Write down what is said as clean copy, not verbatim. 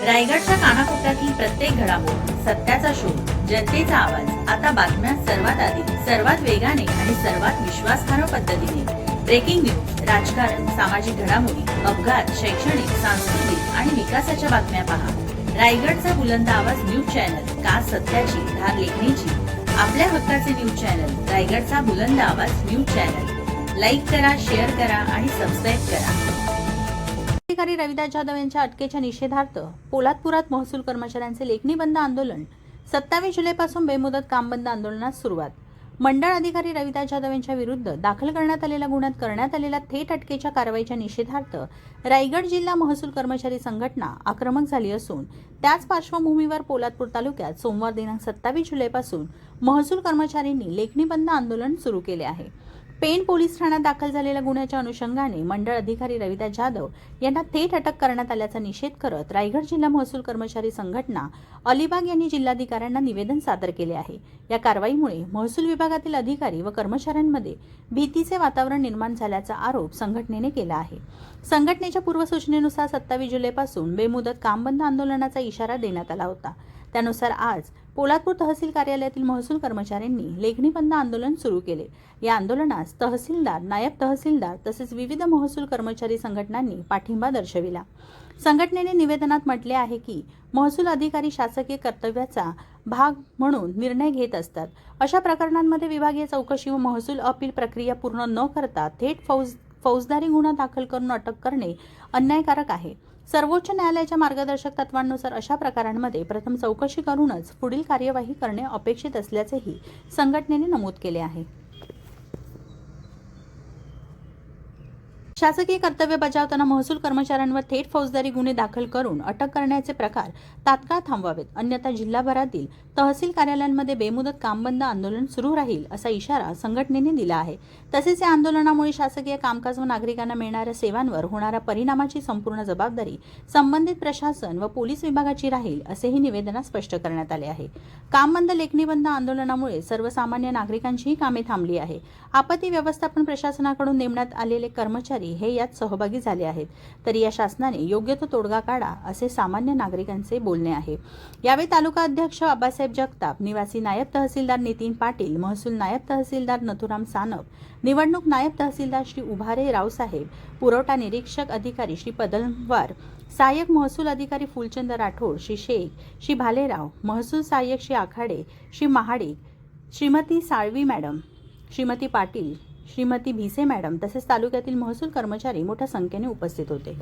रायगडच्या कानाकोपऱ्यातील प्रत्येक घडामोड, सत्याचा शोध, जनतेचा आवाज. आता बातम्या सर्वात आधी, सर्वात वेगाने आणि सर्वात विश्वासार्ह पद्धतीने. ब्रेकिंग न्यूज, राजकारण, सामाजिक घडामोडी, अपघात, शैक्षणिक, सांस्कृतिक आणि विकासाच्या बातम्या पहा. रायगडचा बुलंद आवाज न्यूज चॅनल, का सत्याची धार लेखणीची. आपल्या हक्काचे न्यूज चॅनल, रायगडचा बुलंद आवाज न्यूज चॅनल. लाईक करा, शेअर करा आणि सबस्क्राईब करा. अधिकारी रविदास जाधव यांच्या अटकेच्या निषेधार्थ पोलादपुरात महसूल कर्मचाऱ्यांचे लेखणी बंद आंदोलन. 27 जुलैपासून बेमुदत काम बंद आंदोलनास सुरुवात. मंडळ अधिकारी रविदास जाधव यांच्या विरुद्ध दाखल करण्यात आलेल्या गुन्ह्यात करण्यात आलेल्या थेट अटकेच्या कारवाईच्या निषेधार्थ रायगड जिल्हा महसूल कर्मचारी संघटना आक्रमक झाली असून त्याच पार्श्वभूमीवर पोलादपूर तालुक्यात सोमवार दिनांक 27 जुलैपासून महसूल कर्मचाऱ्यांनी लेखणी बंद आंदोलन सुरू केले आहे. पेण पोलीस ठाण्यात दाखल झालेल्या गुन्ह्याच्या अनुषंगाने मंडळ अधिकारी रविदास जाधव यांना थेट अटक करण्यात आल्याचा निषेध करत रायगड जिल्हा महसूल कर्मचारी संघटना अलिबाग यांनी जिल्हाधिकाऱ्यांना निवेदन सादर केले आहे. या कारवाईमुळे महसूल विभागातील अधिकारी व कर्मचाऱ्यांमध्ये भीतीचे वातावरण निर्माण झाल्याचा आरोप संघटनेने केला आहे. संघटनेच्या पूर्वसूचनेनुसार 27 जुलैपासून बेमुदत काम बंद आंदोलनाचा इशारा देण्यात आला होता. त्यानुसार आज पोलादपूर तहसील कार्यालयातील महसूल कर्मचाऱ्यांनी लेखणी बंद आंदोलन सुरू केले. या आंदोलनास तहसीलदार, नायब तहसीलदार तसेच विविध महसूल कर्मचारी संघटनांनी पाठिंबा दर्शविला. संघटनेने निवेदनात म्हटले आहे की महसूल अधिकारी शासकीय कर्तव्याचा भाग म्हणून निर्णय घेत असतात. अशा प्रकरणांमध्ये विभागीय चौकशी व महसूल अपील प्रक्रिया पूर्ण न करता थेट फौजदारी गुन्हा दाखल करून अटक करणे अन्यायकारक आहे. सर्वोच्च न्यायालयाच्या मार्गदर्शक तत्वांनुसार अशा प्रकारांमध्ये प्रथम चौकशी करूनच पुढील कार्यवाही करणे अपेक्षित असल्याचेही संघटनेने नमूद केले आहे. शासकीय कर्तव्य बजावताना महसूल कर्मचाऱ्यांवर थेट फौजदारी गुन्हे दाखल करून अटक करण्याचे प्रकार तात्काळ थांबवावेत, अन्यथा जिल्हाभरातील तहसील कार्यालयांमध्ये बेमुदत काम बंद आंदोलन सुरू राहील असा इशारा संघटनेने दिला आहे. तसेच या आंदोलनामुळे शासकीय कामकाज व नागरिकांना मिळणाऱ्या सेवांवर होणाऱ्या परिणामाची संपूर्ण जबाबदारी संबंधित प्रशासन व पोलीस विभागाची राहील असेही निवेदनात स्पष्ट करण्यात आले आहे. काम बंद लेखणी बंद आंदोलनामुळे सर्वसामान्य नागरिकांचीही कामे थांबली आहे. आपत्ती व्यवस्थापन प्रशासनाकडून नेमण्यात आलेले कर्मचारी हे यात सहभागी झाले आहेत, तरी या शासनाने योग्य तो तोडगा काढा असे सामान्य नागरिकांचे बोलणे आहे. यावेळी तालुका अध्यक्ष आबासाहेब जगताप, निवासी नायब तहसीलदार नितीन पाटील, महसूल नायब तहसीलदार नथुराम सानप, निवडणूक नायब तहसीलदार श्री उभारे रावसाहेब, पुरवठा निरीक्षक अधिकारी श्री पदमवार, सहाय्यक महसूल अधिकारी फुलचंद राठोड, श्री शेख, श्री भालेराव, महसूल सहाय्यक श्री आखाडे, श्री महाडिक, श्रीमती साळवी मॅडम, श्रीमती पाटील, श्रीमती भिसे मॅडम तसेच तालुक्यातील महसूल कर्मचारी मोठ्या संख्येने उपस्थित होते.